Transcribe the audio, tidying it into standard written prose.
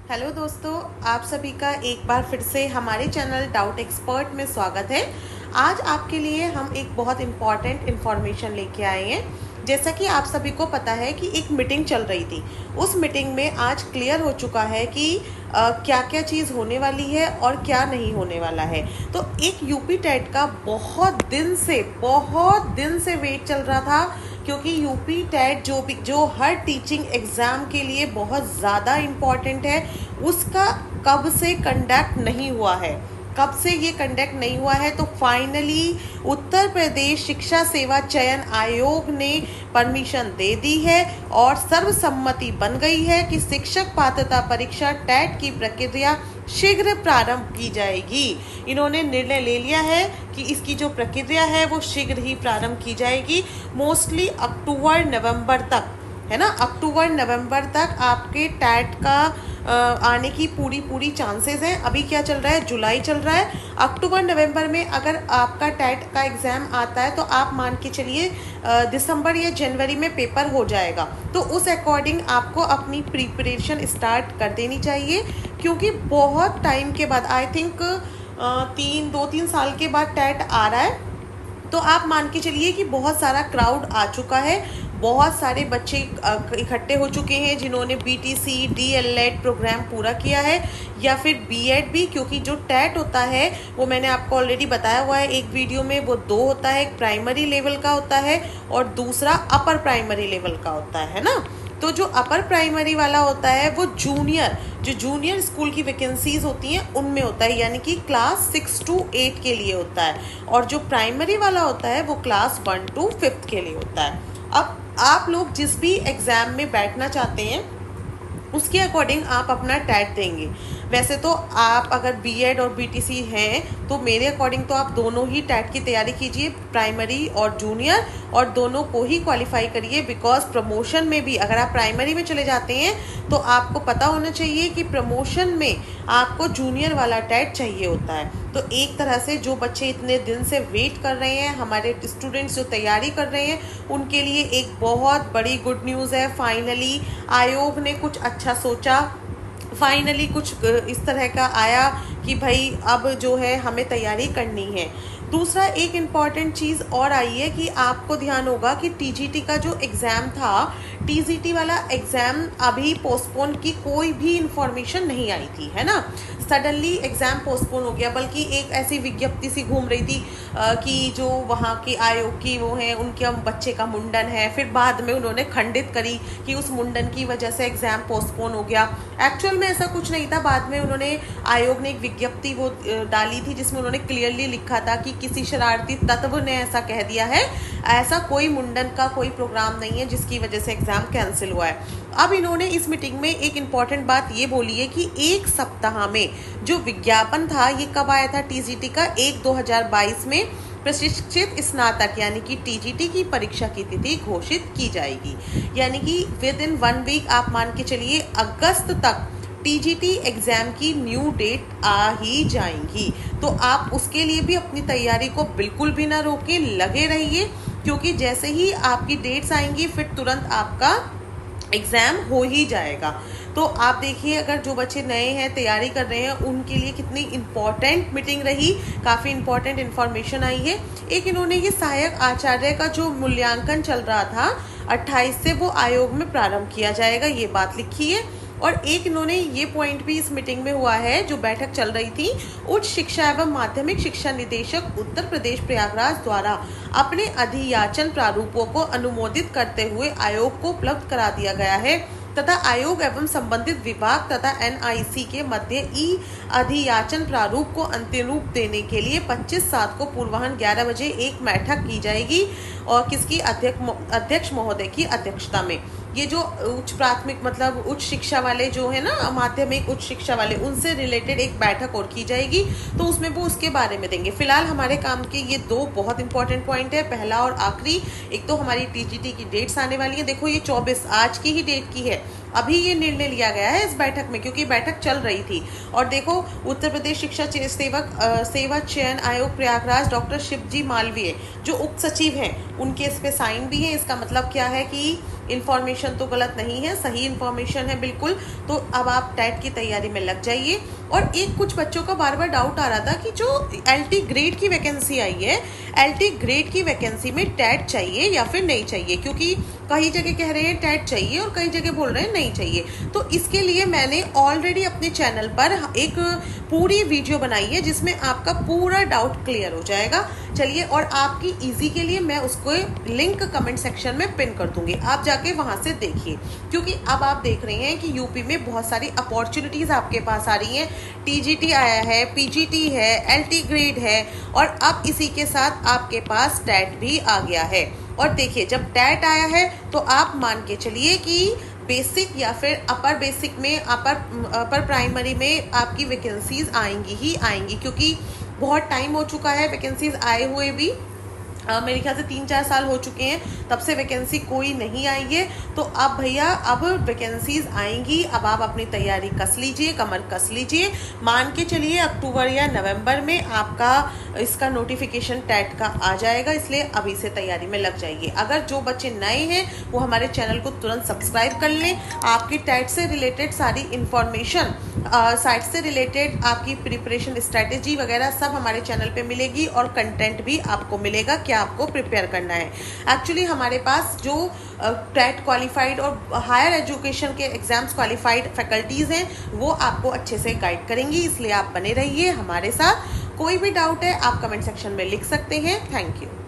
Hello दोस्तों, आप सभी का एक बार फिर से हमारे चैनल डाउट एक्सपर्ट में स्वागत है। आज आपके लिए हम एक बहुत इम्पॉर्टेंट इन्फॉर्मेशन लेके आए हैं। जैसा कि आप सभी को पता है कि एक मीटिंग चल रही थी, उस मीटिंग में आज क्लियर हो चुका है कि क्या क्या चीज़ होने वाली है और क्या नहीं होने वाला है। तो एक यूपी टेट का बहुत दिन से वेट चल रहा था, क्योंकि यूपी टेट जो हर टीचिंग एग्ज़ाम के लिए बहुत ज़्यादा इम्पॉर्टेंट है, उसका कब से कंडक्ट नहीं हुआ है। कब से ये कंडक्ट नहीं हुआ है, तो फाइनली उत्तर प्रदेश शिक्षा सेवा चयन आयोग ने परमिशन दे दी है और सर्वसम्मति बन गई है कि शिक्षक पात्रता परीक्षा टेट की प्रक्रिया शीघ्र प्रारंभ की जाएगी। इन्होंने निर्णय ले लिया है कि इसकी जो प्रक्रिया है वो शीघ्र ही प्रारंभ की जाएगी। मोस्टली अक्टूबर नवंबर तक, है ना, अक्टूबर नवंबर तक आपके टैट का आने की पूरी चांसेस हैं। अभी क्या चल रहा है, जुलाई चल रहा है। अक्टूबर नवंबर में अगर आपका टैट का एग्ज़ाम आता है तो आप मान के चलिए दिसंबर या जनवरी में पेपर हो जाएगा। तो उस अकॉर्डिंग आपको अपनी प्रिपरेशन स्टार्ट कर देनी चाहिए, क्योंकि बहुत टाइम के बाद, आई थिंक 2-3 साल के बाद टैट आ रहा है। तो आप मान के चलिए कि बहुत सारा क्राउड आ चुका है, बहुत सारे बच्चे इकट्ठे हो चुके हैं जिन्होंने बीटीसी डीएलएड प्रोग्राम पूरा किया है, या फिर बीएड भी, क्योंकि जो टैट होता है वो मैंने आपको ऑलरेडी बताया हुआ है एक वीडियो में, वो 2 होता है। एक प्राइमरी लेवल का होता है और दूसरा अपर प्राइमरी लेवल का होता है ना। तो जो अपर प्राइमरी वाला होता है वो जूनियर स्कूल की वैकेंसीज होती हैं उनमें होता है, यानी कि क्लास 6 to 8 के लिए होता है। और जो प्राइमरी वाला होता है वो क्लास 1 to 5 के लिए होता है। अब आप लोग जिस भी एग्ज़ाम में बैठना चाहते हैं उसके अकॉर्डिंग आप अपना टैट देंगे। वैसे तो आप अगर बीएड और बीटीसी हैं तो मेरे अकॉर्डिंग तो आप दोनों ही टैट की तैयारी कीजिए, प्राइमरी और जूनियर, और दोनों को ही क्वालिफाई करिए। बिकॉज प्रमोशन में भी अगर आप प्राइमरी में चले जाते हैं तो आपको पता होना चाहिए कि प्रमोशन में आपको जूनियर वाला टैट चाहिए होता है। तो एक तरह से जो बच्चे इतने दिन से वेट कर रहे हैं, हमारे स्टूडेंट्स जो तैयारी कर रहे हैं, उनके लिए एक बहुत बड़ी गुड न्यूज़ है। फाइनली आयोग ने कुछ अच्छा सोचा, फाइनली कुछ इस तरह का आया कि भाई अब जो है हमें तैयारी करनी है। दूसरा एक इम्पॉर्टेंट चीज़ और आई है कि आपको ध्यान होगा कि टीजीटी का जो एग्ज़ाम था, टीजीटी वाला एग्ज़ाम अभी पोस्टपोन की कोई भी इंफॉर्मेशन नहीं आई थी, है ना। सडनली एग्ज़ाम पोस्टपोन हो गया, बल्कि एक ऐसी विज्ञप्ति सी घूम रही थी कि जो वहाँ के आयोग की वो हैं, उनके बच्चे का मुंडन है। फिर बाद में उन्होंने खंडित करी कि उस मुंडन की वजह से एग्ज़ाम पोस्टपोन हो गया। एक्चुअल में ऐसा कुछ नहीं था। बाद में उन्होंने, आयोग ने एक विज्ञप्ति वो डाली थी जिसमें उन्होंने क्लियरली लिखा था कि किसी शरारती तत्व ने ऐसा कह दिया है, ऐसा कोई मुंडन का कोई प्रोग्राम नहीं है जिसकी वजह से एग्ज़ाम कैंसिल हुआ है। अब इन्होंने इस मीटिंग में एक इम्पॉर्टेंट बात ये बोली है कि एक सप्ताह में जो विज्ञापन था, ये कब आया था टीजीटी का, 1/2022 में प्रशिक्षित स्नातक यानी कि टीजीटी की परीक्षा की तिथि घोषित की जाएगी। यानी कि विद इन 1 वीक आप मान के चलिए अगस्त तक टीजीटी एग्ज़ाम की न्यू डेट आ ही जाएंगी। तो आप उसके लिए भी अपनी तैयारी को बिल्कुल भी ना रोकें, लगे रहिए, क्योंकि जैसे ही आपकी डेट्स आएंगी फिर तुरंत आपका एग्ज़ाम हो ही जाएगा। तो आप देखिए, अगर जो बच्चे नए हैं, तैयारी कर रहे हैं, उनके लिए कितनी इम्पॉर्टेंट मीटिंग रही, काफ़ी इम्पॉर्टेंट इन्फॉर्मेशन आई है। एक इन्होंने ये सहायक आचार्य का जो मूल्यांकन चल रहा था 28 से, वो आयोग में प्रारंभ किया जाएगा, ये बात लिखी है। और एक इन्होंने ये पॉइंट भी इस मीटिंग में हुआ है, जो बैठक चल रही थी, उच्च शिक्षा एवं माध्यमिक शिक्षा निदेशक उत्तर प्रदेश प्रयागराज द्वारा अपने अधियाचन प्रारूपों को अनुमोदित करते हुए आयोग को उपलब्ध करा दिया गया है, तथा आयोग एवं संबंधित विभाग तथा एनआईसी के मध्य ई अधियाचन प्रारूप को अंतिम रूप देने के लिए 25/7 को पूर्वाह्न 11 बजे एक बैठक की जाएगी, और किसकी अध्यक्ष महोदय की अध्यक्षता में। ये जो उच्च प्राथमिक मतलब उच्च शिक्षा वाले जो है ना, माध्यमिक उच्च शिक्षा वाले, उनसे रिलेटेड एक बैठक और की जाएगी, तो उसमें वो उसके बारे में देंगे। फिलहाल हमारे काम के ये 2 बहुत इंपॉर्टेंट पॉइंट है। पहला और आखिरी, एक तो हमारी टीजीटी की डेट्स आने वाली है। देखो ये 24 आज की ही डेट की है, अभी ये निर्णय लिया गया है इस बैठक में, क्योंकि बैठक चल रही थी। और देखो, उत्तर प्रदेश शिक्षा सेवा चयन आयोग प्रयागराज डॉक्टर शिवजी मालवीय जो उप सचिव हैं, उनके इस पे साइन भी है। इसका मतलब क्या है कि इन्फॉर्मेशन तो गलत नहीं है, सही इन्फॉर्मेशन है बिल्कुल। तो अब आप टेट की तैयारी में लग जाइए। और एक कुछ बच्चों का बार बार डाउट आ रहा था कि जो एलटी ग्रेड की वैकेंसी आई है, एलटी ग्रेड की वैकेंसी में टेट चाहिए या फिर नहीं चाहिए, क्योंकि कई जगह कह रहे हैं टेट चाहिए और कई जगह बोल रहे हैं नहीं चाहिए। तो इसके लिए मैंने ऑलरेडी अपने चैनल पर एक पूरी वीडियो बनाई है जिसमें आपका पूरा डाउट क्लियर हो जाएगा। चलिए, और आपकी इजी के लिए मैं उसको लिंक कमेंट सेक्शन में पिन कर दूंगी, आप जाके वहां से देखिए। क्योंकि अब आप देख रहे हैं कि यूपी में बहुत सारी अपॉर्चुनिटीज आपके पास आ रही हैं। टीजीटी आया है, पीजीटी है, एलटी ग्रेड है, और अब इसी के साथ आपके पास टेट भी आ गया है। और देखिए, जब टेट आया है तो आप मान के चलिए कि बेसिक या फिर अपर बेसिक में, अपर प्राइमरी में आपकी वैकेंसीज आएंगी ही आएंगी, क्योंकि बहुत टाइम हो चुका है वैकेंसीज आए हुए भी। मेरे ख्याल से 3-4 साल हो चुके हैं, तब से वैकेंसी कोई नहीं आई है। तो अब भैया अब वैकेंसीज आएंगी, अब आप अपनी तैयारी कस लीजिए, कमर कस लीजिए। मान के चलिए अक्टूबर या नवंबर में आपका इसका नोटिफिकेशन टेट का आ जाएगा, इसलिए अभी से तैयारी में लग जाइए। अगर जो बच्चे नए हैं वो हमारे चैनल को तुरंत सब्सक्राइब कर लें। आपकी टेट से रिलेटेड सारी इंफॉर्मेशन, साइट से रिलेटेड आपकी प्रिपरेशन स्ट्रैटेजी वगैरह सब हमारे चैनल पे मिलेगी, और कंटेंट भी आपको मिलेगा क्या आपको प्रिपेयर करना है। एक्चुअली हमारे पास जो टेट क्वालिफाइड और हायर एजुकेशन के एग्जाम्स क्वालिफाइड फैकल्टीज़ हैं वो आपको अच्छे से गाइड करेंगी, इसलिए आप बने रहिए हमारे साथ। कोई भी डाउट है आप कमेंट सेक्शन में लिख सकते हैं। Thank you.